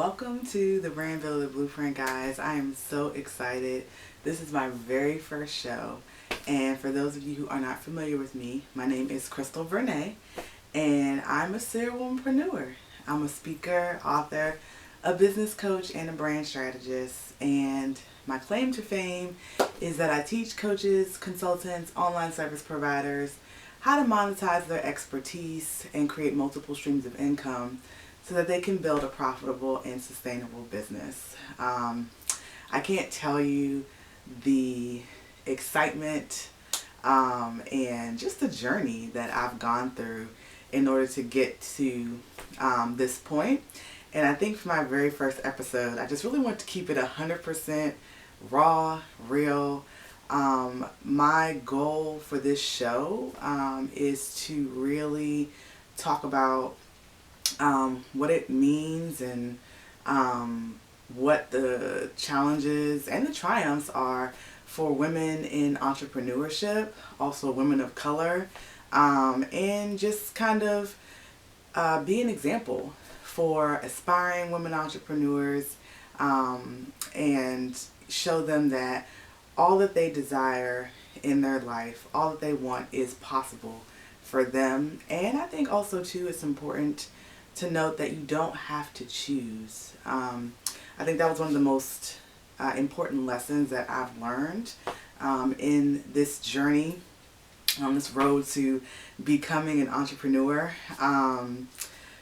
Welcome to the Brand Builder Blueprint, guys. I am so excited. This is my very first show, and for those of you who are not familiar with me, my name is Crystal Vernay, and I'm a serial womanpreneur. I'm a speaker, author, a business coach, and a brand strategist, and my claim to fame is that I teach coaches, consultants, online service providers how to monetize their expertise and create multiple streams of income so that they can build a profitable and sustainable business. I can't tell you the excitement and just the journey that I've gone through in order to get to this point. And I think for my very first episode, I just really want to keep it 100% raw, real. My goal for this show is to really talk about what it means and what the challenges and the triumphs are for women in entrepreneurship, also women of color, and just kind of be an example for aspiring women entrepreneurs, and show them that all that they desire in their life, all that they want is possible for them. And I think also too it's important to note that you don't have to choose. I think that was one of the most important lessons that I've learned in this journey, on this road to becoming an entrepreneur.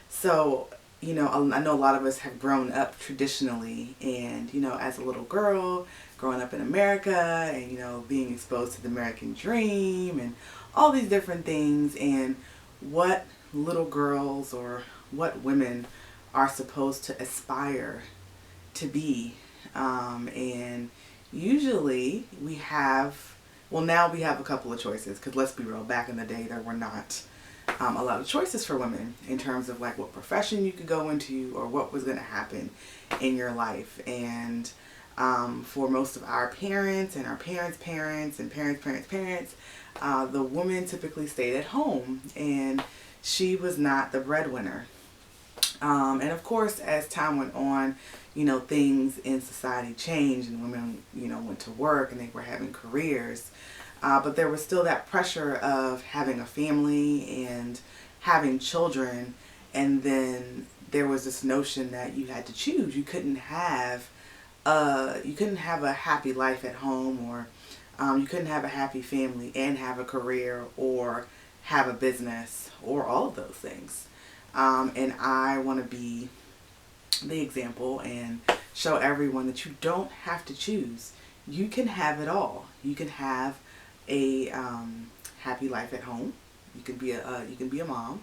So, you know, I know a lot of us have grown up traditionally, and, you know, as a little girl, growing up in America and, you know, being exposed to the American dream and all these different things, and what little girls or what women are supposed to aspire to be. And usually we have, well, now we have a couple of choices, because let's be real, back in the day there were not a lot of choices for women in terms of like what profession you could go into or what was going to happen in your life. And for most of our parents and our parents' parents and parents' the woman typically stayed at home and she was not the breadwinner. And of course, as time went on, you know, things in society changed and women, you know, went to work and they were having careers. But there was still that pressure of having a family and having children. And then there was this notion that you had to choose. You couldn't have a happy life at home, or you couldn't have a happy family and have a career or have a business or all of those things. And I want to be the example and show everyone that you don't have to choose. You can have it all. You can have a happy life at home. You can be a mom.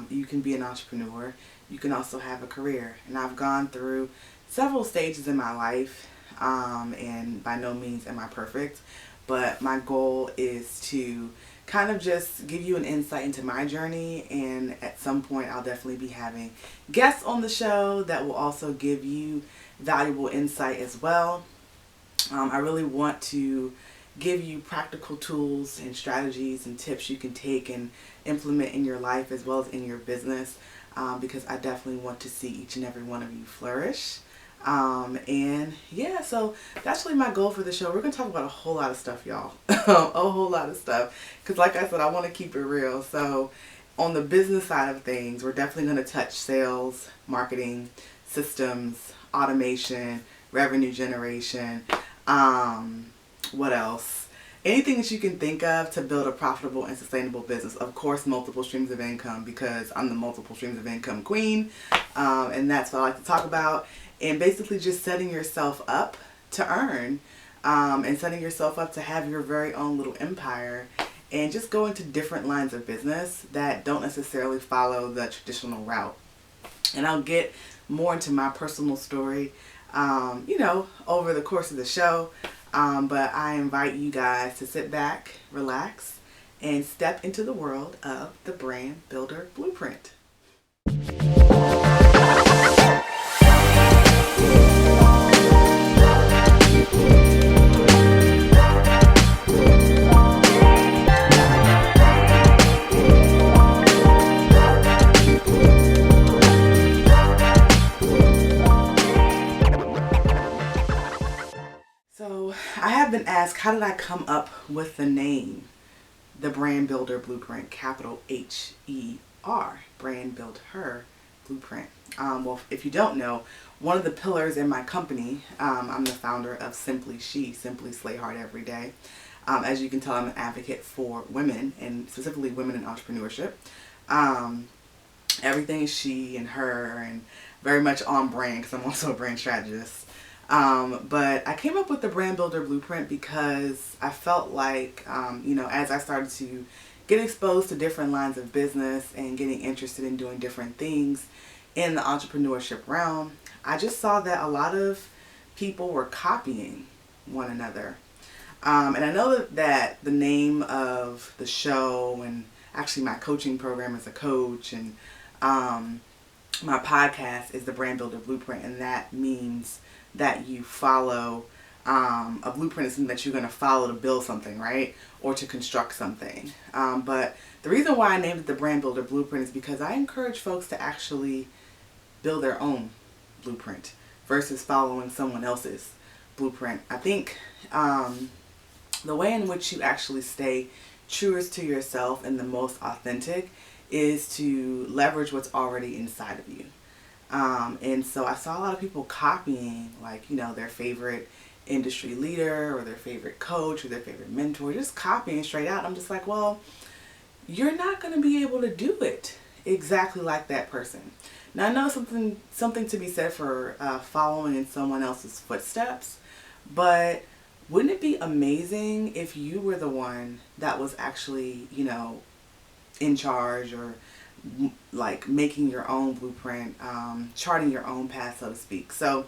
You can be an entrepreneur. You can also have a career. And I've gone through several stages in my life, and by no means am I perfect, but my goal is to kind of just give you an insight into my journey, and at some point I'll definitely be having guests on the show that will also give you valuable insight as well. I really want to give you practical tools and strategies and tips you can take and implement in your life as well as in your business, because I definitely want to see each and every one of you flourish. And yeah, so that's really my goal for the show. We're going to talk about a whole lot of stuff, y'all. A whole lot of stuff. Because like I said, I want to keep it real. So on the business side of things, we're definitely going to touch sales, marketing, systems, automation, revenue generation. What else? Anything that you can think of to build a profitable and sustainable business. Of course, multiple streams of income, because I'm the multiple streams of income queen. And that's what I like to talk about. And basically just setting yourself up to earn, and setting yourself up to have your very own little empire, and just go into different lines of business that don't necessarily follow the traditional route. And I'll get more into my personal story, you know, over the course of the show. But I invite you guys to sit back, relax, and step into the world of the Brand Builder Blueprint. often ask, how did I come up with the name, the Brand Builder Blueprint, capital HER, Brand Build Her Blueprint. Well, if you don't know, one of the pillars in my company, I'm the founder of Simply Slay Hard Every Day. As you can tell, I'm an advocate for women, and specifically women in entrepreneurship. Everything is she and her, and very much on brand because I'm also a brand strategist. But I came up with the Brand Builder Blueprint because I felt like, as I started to get exposed to different lines of business and getting interested in doing different things in the entrepreneurship realm, I just saw that a lot of people were copying one another. And I know that the name of the show, and actually my coaching program as a coach, and my podcast is the Brand Builder Blueprint, and that means that you follow a blueprint is something that you're going to follow to build something, right? Or to construct something. But the reason why I named it the Brand Builder Blueprint is because I encourage folks to actually build their own blueprint versus following someone else's blueprint. I think the way in which you actually stay truest to yourself and the most authentic is to leverage what's already inside of you. And so I saw a lot of people copying, their favorite industry leader or their favorite coach or their favorite mentor, just copying straight out. I'm just like, well, you're not going to be able to do it exactly like that person. Now, I know something to be said for following in someone else's footsteps, but wouldn't it be amazing if you were the one that was actually, in charge, or making your own blueprint, charting your own path, so to speak. So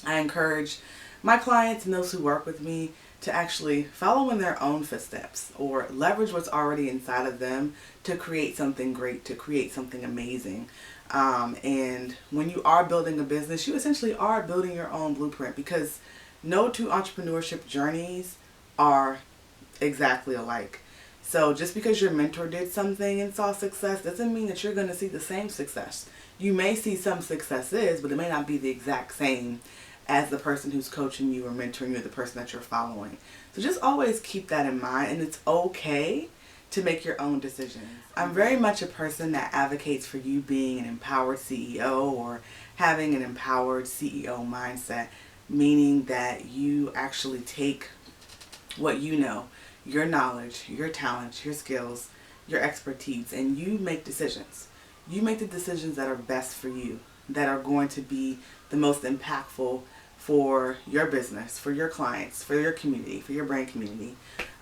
I encourage my clients and those who work with me to actually follow in their own footsteps or leverage what's already inside of them to create something great, to create something amazing. And when you are building a business, you essentially are building your own blueprint, because no two entrepreneurship journeys are exactly alike. So just because your mentor did something and saw success doesn't mean that you're going to see the same success. You may see some successes, but it may not be the exact same as the person who's coaching you or mentoring you, or the person that you're following. So just always keep that in mind, and it's okay to make your own decisions. I'm very much a person that advocates for you being an empowered CEO, or having an empowered CEO mindset, meaning that you actually take what you know, your knowledge, your talents, your skills, your expertise, and you make decisions. You make the decisions that are best for you, that are going to be the most impactful for your business, for your clients, for your community, for your brand community.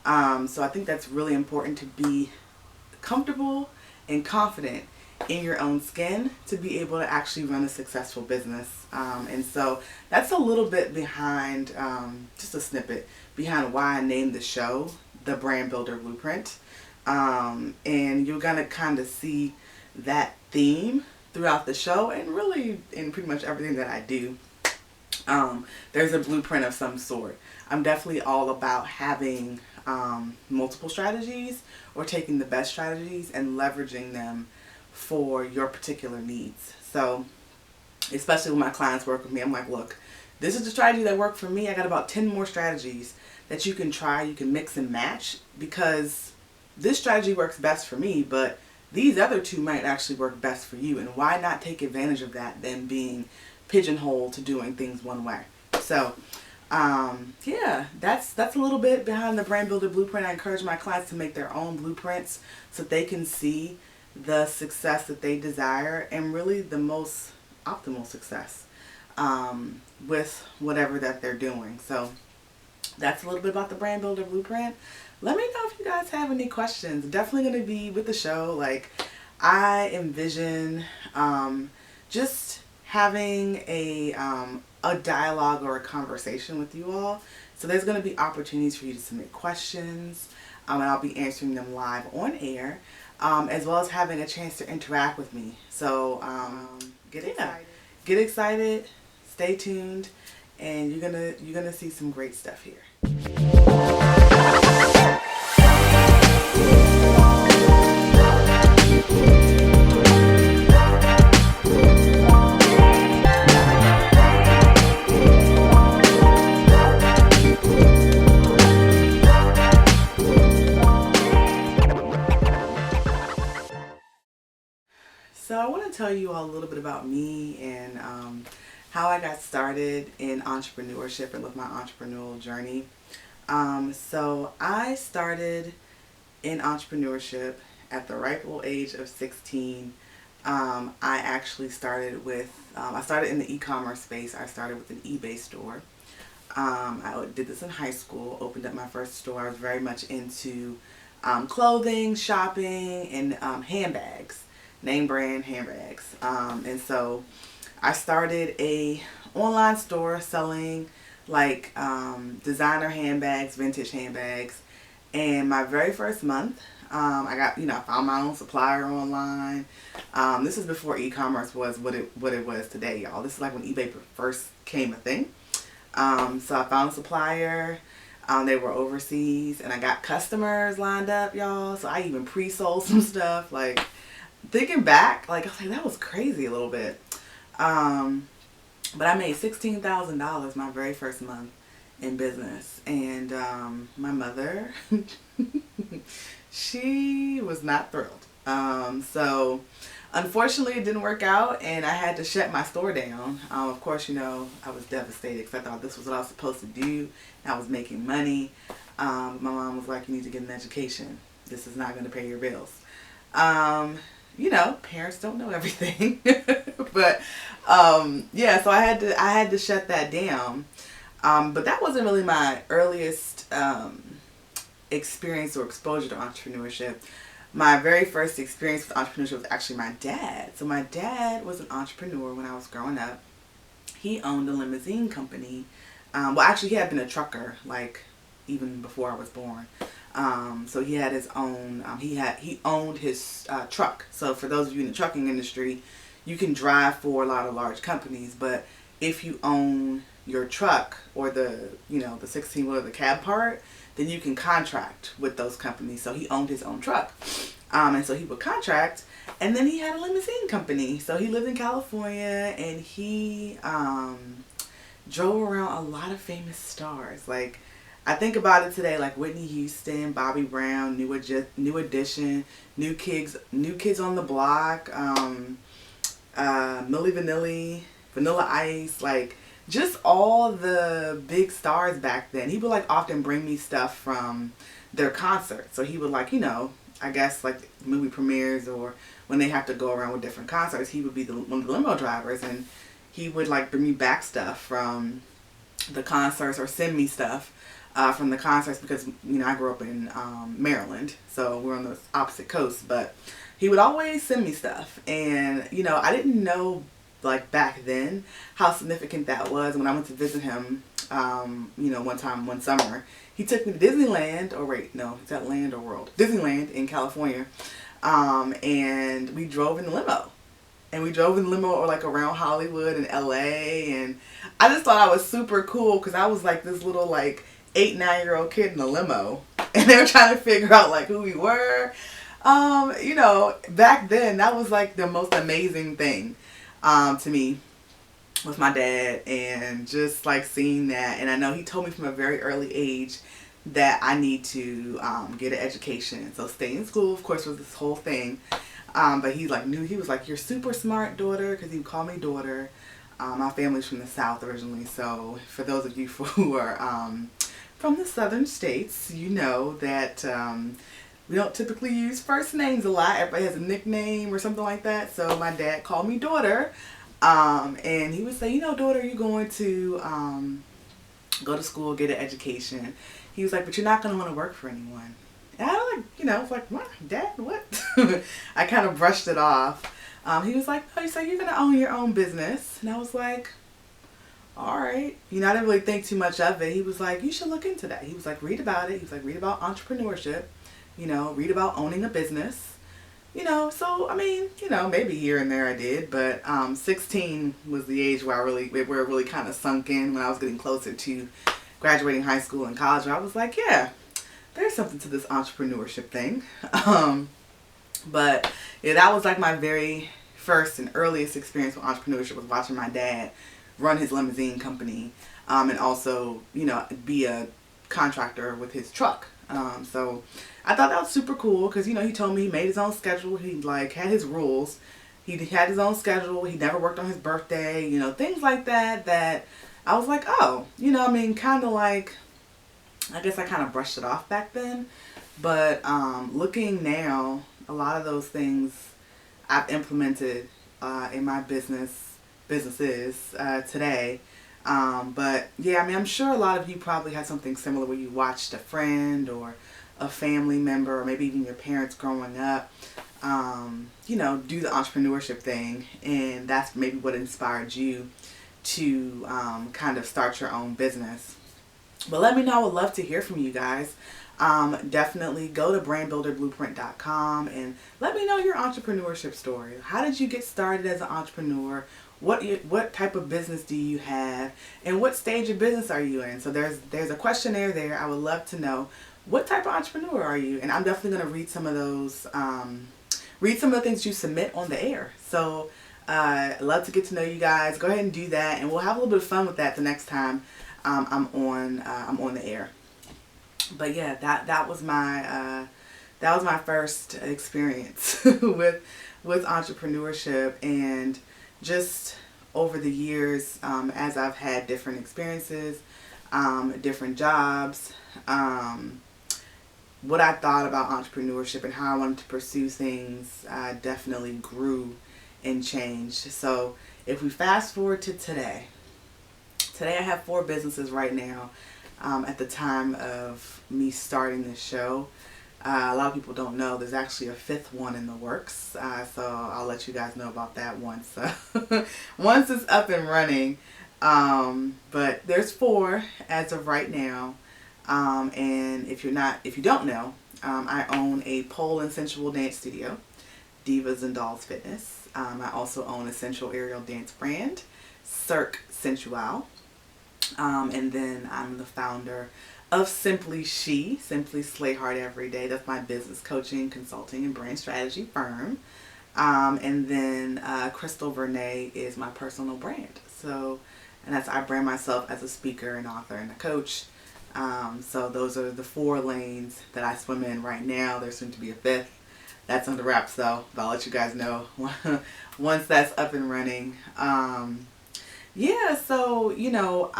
So I think that's really important, to be comfortable and confident in your own skin to be able to actually run a successful business. And so that's a little bit behind, just a snippet behind why I named the show the Brand Builder Blueprint. And you're going to kind of see that theme throughout the show, and really in pretty much everything that I do. There's a blueprint of some sort. I'm definitely all about having multiple strategies, or taking the best strategies and leveraging them for your particular needs. So especially when my clients work with me, I'm like, look, this is the strategy that worked for me. I got about 10 more strategies that you can try, you can mix and match, because this strategy works best for me, but these other two might actually work best for you. And why not take advantage of that than being pigeonholed to doing things one way? So yeah, that's a little bit behind the Brand Builder Blueprint. I encourage my clients to make their own blueprints so they can see the success that they desire, and really the most optimal success with whatever that they're doing. So that's a little bit about the Brand Builder Blueprint. Let me know if you guys have any questions. Definitely going to be with the show. I envision just having a dialogue or a conversation with you all. So there's going to be opportunities for you to submit questions, and I'll be answering them live on air, as well as having a chance to interact with me. So get excited, stay tuned, and you're gonna see some great stuff here. tell you all a little bit about me and how I got started in entrepreneurship and with my entrepreneurial journey. So I started in entrepreneurship at the ripe old age of 16. I actually started with, I started in the e-commerce space. I started with an eBay store. I did this in high school, opened up my first store. I was very much into clothing, shopping, and handbags, name brand handbags. And so I started a online store selling like designer handbags, vintage handbags. And my very first month, I got, I found my own supplier online. This is before e-commerce was what it was today, y'all. This is like when eBay first came a thing. So I found a supplier. They were overseas, and I got customers lined up, y'all. So I even pre-sold some stuff. Like, thinking back, like, I was like, that was crazy a little bit. But I made $16,000 my very first month in business. And my mother, she was not thrilled. So unfortunately it didn't work out, and I had to shut my store down. Of course, I was devastated because I thought this was what I was supposed to do. I was making money. My mom was like, you need to get an education. This is not going to pay your bills. Parents don't know everything. But yeah, so I had to shut that down. But that wasn't really my earliest experience or exposure to entrepreneurship. My very first experience with entrepreneurship was actually my dad. So my dad was an entrepreneur when I was growing up. He owned a limousine company. Well, actually, he had been a trucker, like, even before I was born. So he had his own, he owned his truck. So for those of you in the trucking industry, you can drive for a lot of large companies, but if you own your truck or the 16-wheeler, the cab part, then you can contract with those companies. So he owned his own truck. And so he would contract, and then he had a limousine company. So he lived in California, and he drove around a lot of famous stars. Like, I think about it today, like Whitney Houston, Bobby Brown, New Edition, New Kids on the Block, Milli Vanilli, Vanilla Ice, like just all the big stars back then. He would like often bring me stuff from their concerts. So he would like, I guess like movie premieres or when they have to go around with different concerts, he would be one of the limo drivers, and he would like bring me back stuff from the concerts or send me stuff from the concerts because, I grew up in Maryland, so we're on the opposite coast, but he would always send me stuff. And, I didn't know like back then how significant that was. When I went to visit him, one summer, he took me to Disneyland, or wait, no, is that Land or World? Disneyland in California. And we drove in the limo. And we drove in the limo or like around Hollywood and LA. And I just thought I was super cool because I was like this little like 8-9-year-old kid in a limo. And they were trying to figure out like who we were. Back then that was like the most amazing thing to me with my dad, and just like seeing that. And I know he told me from a very early age that I need to get an education. So stay in school, of course, was this whole thing. But he was like, you're super smart, daughter, because he would call me daughter. My family's from the South originally, so for those of you who are from the southern states, you know that we don't typically use first names a lot. Everybody has a nickname or something like that. So my dad called me daughter. And he would say, daughter, you're going to go to school, get an education. He was like, but you're not going to want to work for anyone. And I was like, what? Dad, what? I kind of brushed it off. He was like, oh, so you're going to own your own business. And I was like, all right. I didn't really think too much of it. He was like, you should look into that. He was like, read about it. He was like, read about entrepreneurship, read about owning a business. So I mean, maybe here and there I did, but 16 was the age where it really kind of sunk in when I was getting closer to graduating high school and college. Where I was like, yeah, there's something to this entrepreneurship thing. But yeah, that was like my very first and earliest experience with entrepreneurship, was watching my dad run his limousine company, and also be a contractor with his truck. So I thought that was super cool because he told me he made his own schedule. He like had his rules. He had his own schedule. He never worked on his birthday, you know, things like that, that I was like, oh, you know, I mean, kind of like, I guess I kind of brushed it off back then. But looking now, a lot of those things I've implemented in my businesses today. But yeah, I mean, I'm sure a lot of you probably had something similar where you watched a friend or a family member or maybe even your parents growing up, you know, do the entrepreneurship thing. And that's maybe what inspired you to kind of start your own business. But let me know. I would love to hear from you guys. Definitely go to brandbuilderblueprint.com and let me know your entrepreneurship story. How did you get started as an entrepreneur? What type of business do you have, and what stage of business are you in? So there's a questionnaire there. I would love to know, what type of entrepreneur are you? And I'm definitely going to read some of those, read some of the things you submit on the air. So I'd love to get to know you guys. Go ahead and do that, and we'll have a little bit of fun with that the next time I'm on the air. But yeah, that was my first experience with entrepreneurship. And just over the years, as I've had different experiences, different jobs, what I thought about entrepreneurship and how I wanted to pursue things definitely grew and changed. So if we fast forward to today I have 4 businesses right now. At the time of me starting this show, a lot of people don't know there's actually a 5th one in the works. So I'll let you guys know about that once once it's up and running. But there's 4 as of right now. And if you don't know, I own a pole and sensual dance studio, Divas and Dolls Fitness. I also own a sensual aerial dance brand, Cirque Sensual. And then I'm the founder of Simply Slay Hard Every Day. That's my business coaching, consulting, and brand strategy firm. And then Crystal Vernay is my personal brand. So, and I brand myself as a speaker, an author, and a coach. So those are the 4 lanes that I swim in right now. There's soon to be a 5th. That's under wraps though, but I'll let you guys know once that's up and running. Yeah, so you know,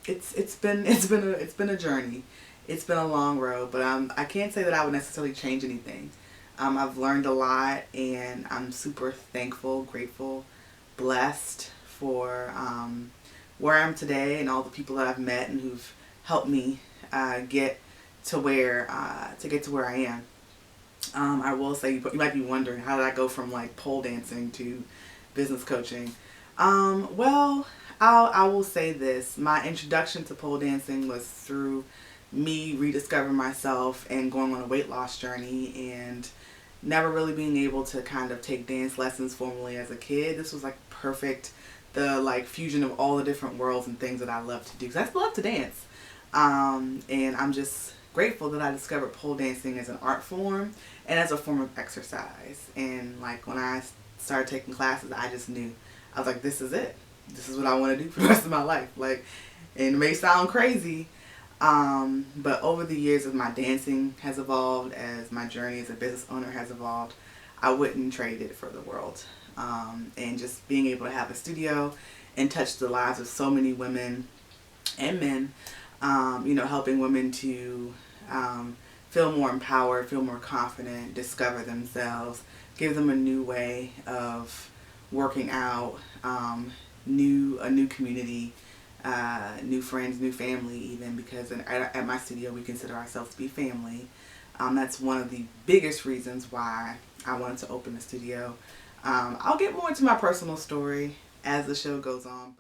it's been a journey. It's been a long road, but I can't say that I would necessarily change anything. I've learned a lot, and I'm super thankful, grateful, blessed for where I am today and all the people that I've met and who've helped me get to where I am. I will say, you might be wondering, how did I go from like pole dancing to business coaching? Well, I will say this. My introduction to pole dancing was through me rediscovering myself and going on a weight loss journey, and never really being able to kind of take dance lessons formally as a kid. This was like perfect, the like fusion of all the different worlds and things that I love to do, because I love to dance. And I'm just grateful that I discovered pole dancing as an art form and as a form of exercise. And like when I started taking classes, I just knew. I was like, this is it. This is what I want to do for the rest of my life. Like, and it may sound crazy, but over the years as my dancing has evolved, as my journey as a business owner has evolved, I wouldn't trade it for the world. And just being able to have a studio and touch the lives of so many women and men, you know, helping women to feel more empowered, feel more confident, discover themselves, give them a new way of working out, a new community, new friends, new family even, because at my studio we consider ourselves to be family. That's one of the biggest reasons why I wanted to open the studio. I'll get more into my personal story as the show goes on.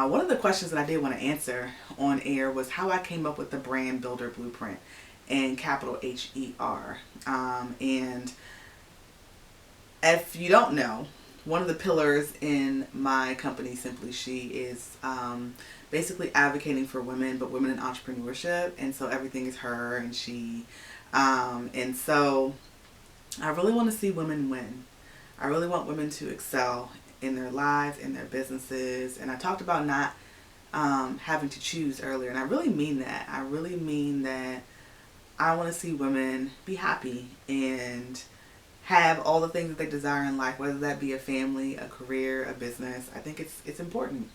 One of the questions that I did want to answer on air was how I came up with the brand Builder Blueprint, and capital HER. And if you don't know, one of the pillars in my company, Simply She, is basically advocating for women, but women in entrepreneurship. And so everything is her and she. And so I really want to see women win. I really want women to excel in their lives, in their businesses. And I talked about not having to choose earlier. And I really mean that. I really mean that I want to see women be happy and have all the things that they desire in life, whether that be a family, a career, a business. I think it's important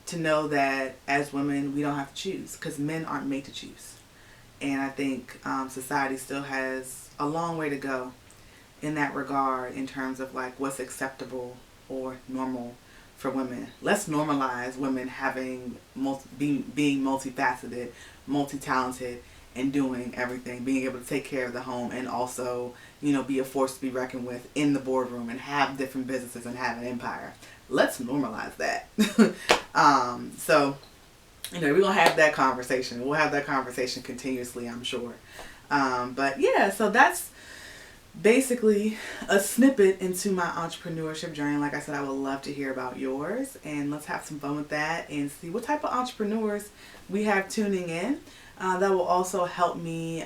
to know that as women, we don't have to choose because men aren't made to choose. And I think society still has a long way to go in that regard in terms of like what's acceptable or normal for women. Let's normalize women having being multifaceted, multi-talented, and doing everything, being able to take care of the home and also, be a force to be reckoned with in the boardroom and have different businesses and have an empire. Let's normalize that. So, we're going to have that conversation. We'll have that conversation continuously, I'm sure. But yeah, so that's basically a snippet into my entrepreneurship journey. Like I said, I would love to hear about yours, and let's have some fun with that and see what type of entrepreneurs we have tuning in. That will also help me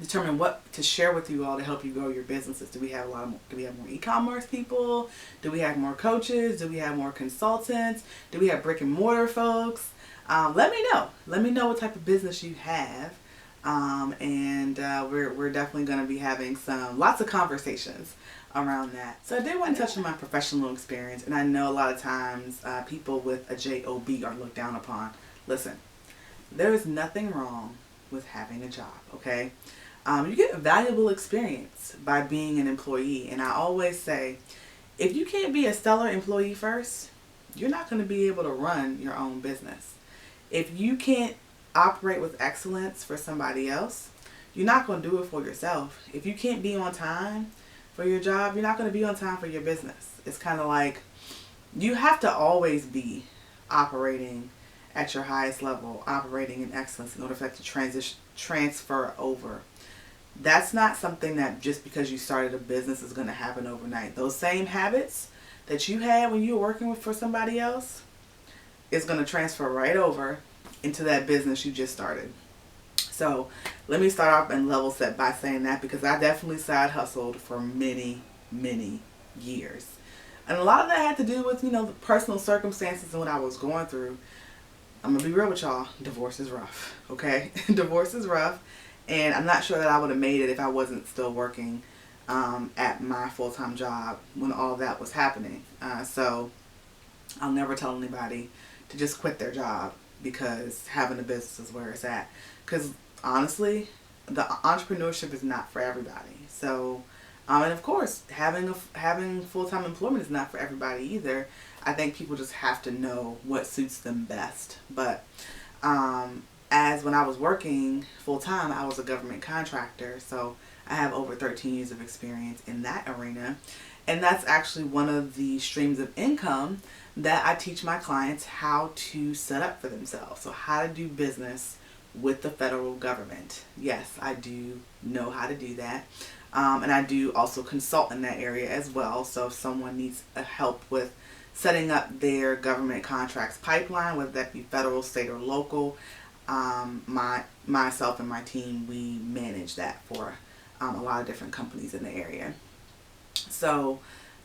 determine what to share with you all to help you grow your businesses. Do we have more e-commerce people? Do we have more coaches? Do we have more consultants? Do we have brick and mortar folks? Let me know. Let me know what type of business you have. And we're definitely going to be having lots of conversations around that. So I did want to touch on my professional experience, and I know a lot of times people with a job are looked down upon. Listen, there is nothing wrong with having a job, okay? You get valuable experience by being an employee, and I always say, if you can't be a stellar employee first, you're not going to be able to run your own business. If you can't operate with excellence for somebody else, you're not going to do it for yourself. If you can't be on time for your job, you're not going to be on time for your business. It's kind of like you have to always be operating at your highest level, operating in excellence in order for that to transfer over. That's not something that just because you started a business is going to happen overnight. Those same habits that you had when you were working for somebody else is going to transfer right over into that business you just started. So let me start off and level set by saying that, because I definitely side hustled for many, many years. And a lot of that had to do with, the personal circumstances and what I was going through. I'm going to be real with y'all. Divorce is rough, okay? Divorce is rough. And I'm not sure that I would have made it if I wasn't still working at my full-time job when all that was happening. So I'll never tell anybody to just quit their job because having a business is where it's at. Because honestly, the entrepreneurship is not for everybody. So, and of course, having full-time employment is not for everybody either. I think people just have to know what suits them best. But as when I was working full-time, I was a government contractor. So I have over 13 years of experience in that arena. And that's actually one of the streams of income that I teach my clients how to set up for themselves. So how to do business with the federal government. Yes, I do know how to do that. And I do also consult in that area as well. So if someone needs help with setting up their government contracts pipeline, whether that be federal, state, or local, myself and my team, we manage that for a lot of different companies in the area. So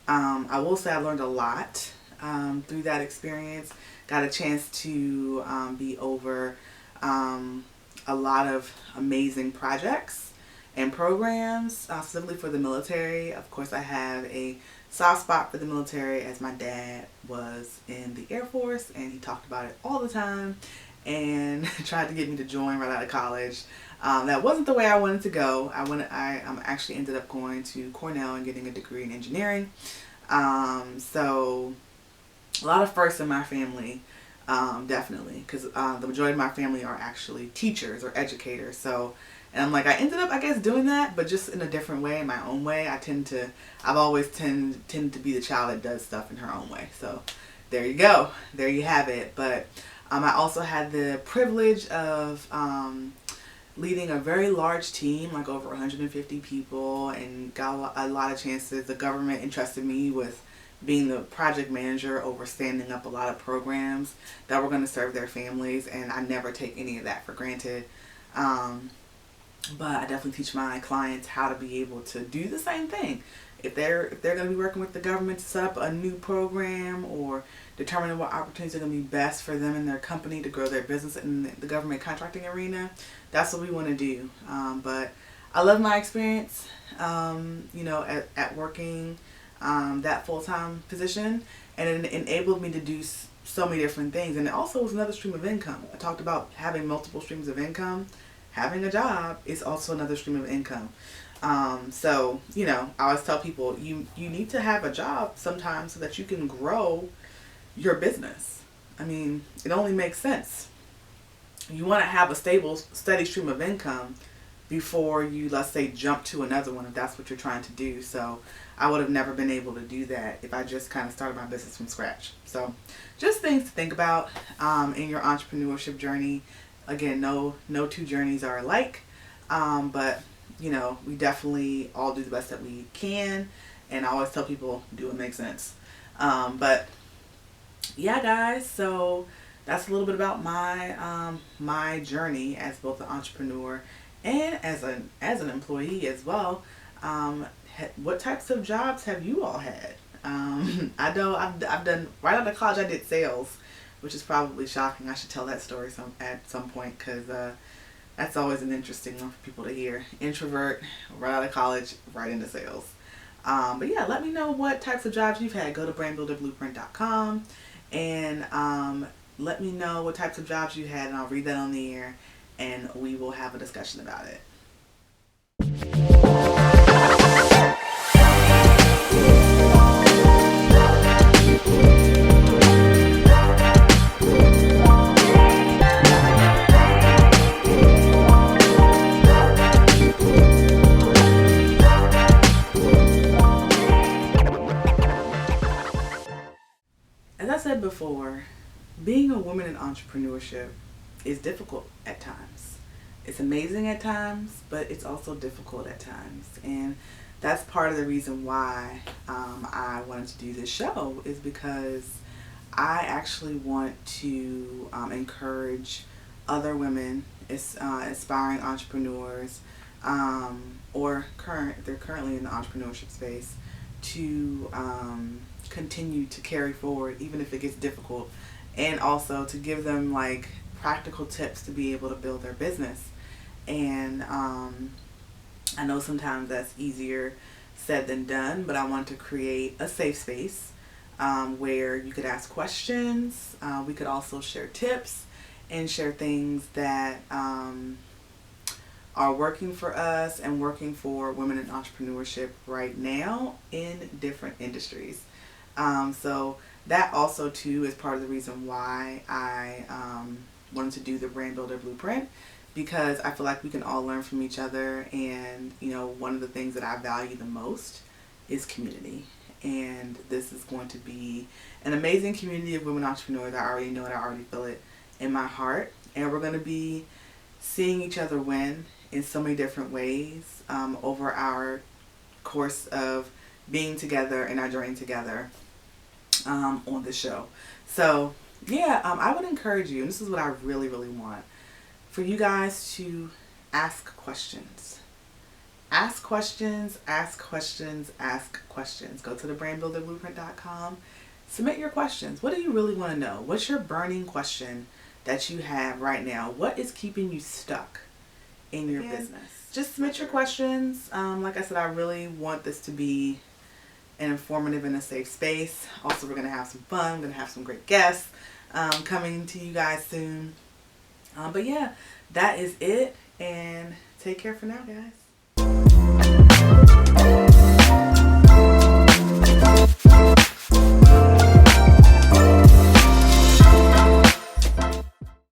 I will say I learned a lot through that experience. Got a chance to be over a lot of amazing projects and programs, specifically for the military. Of course, I have a soft spot for the military as my dad was in the Air Force and he talked about it all the time and tried to get me to join right out of college. That wasn't the way I wanted to go. I actually ended up going to Cornell and getting a degree in engineering. So a lot of firsts in my family, definitely, because the majority of my family are actually teachers or educators. So, and I'm like, I ended up, I guess, doing that, but just in a different way, in my own way. I've always tended to be the child that does stuff in her own way. So there you go. There you have it. But I also had the privilege of leading a very large team, like over 150 people, and got a lot of chances. The government entrusted me with being the project manager over standing up a lot of programs that were going to serve their families, and I never take any of that for granted. But I definitely teach my clients how to be able to do the same thing. If they're going to be working with the government to set up a new program or determining what opportunities are going to be best for them and their company to grow their business in the government contracting arena, that's what we want to do. But I love my experience, at working that full-time position, and it enabled me to do so many different things. And it also was another stream of income. I talked about having multiple streams of income. Having a job is also another stream of income. So, I always tell people you need to have a job sometimes so that you can grow your business. I mean, it only makes sense. You want to have a stable, steady stream of income before you, let's say, jump to another one if that's what you're trying to do. So I would have never been able to do that if I just kind of started my business from scratch. So just things to think about in your entrepreneurship journey. Again, no two journeys are alike, but we definitely all do the best that we can, and I always tell people do what makes sense. But yeah, guys, so that's a little bit about my journey as both an entrepreneur and as an employee as well. What types of jobs have you all had? I know I've done, right out of college I did sales, which is probably shocking. I should tell that story at some point, because that's always an interesting one for people to hear. Introvert, right out of college, right into sales. But yeah, let me know what types of jobs you've had. Go to brandbuilderblueprint.com and let me know what types of jobs you had, and I'll read that on the air, and we will have a discussion about it. As I said before, being a woman in entrepreneurship is difficult at times. It's amazing at times, but it's also difficult at times. And that's part of the reason why I wanted to do this show, is because I actually want to encourage other women, aspiring entrepreneurs, or they're currently in the entrepreneurship space, to continue to carry forward even if it gets difficult, and also to give them like practical tips to be able to build their business. And I know sometimes that's easier said than done, but I want to create a safe space where you could ask questions. We could also share tips and share things that are working for us and working for women in entrepreneurship right now in different industries. So that also too is part of the reason why I wanted to do the Brand Builder Blueprint, because I feel like we can all learn from each other. And one of the things that I value the most is community, and this is going to be an amazing community of women entrepreneurs. I already know it, I already feel it in my heart, and we're going to be seeing each other win in so many different ways over our course of being together and our journey together on this show. So yeah, I would encourage you, and this is what I really, really want, for you guys to ask questions. Ask questions, ask questions, ask questions. Go to the brandbuilderblueprint.com. Submit your questions. What do you really want to know? What's your burning question that you have right now? What is keeping you stuck in your business? Just submit your questions. Like I said, I really want this to be an informative and a safe space. Also, we're going to have some fun. We're going to have some great guests coming to you guys soon. But yeah, that is it. And take care for now, guys.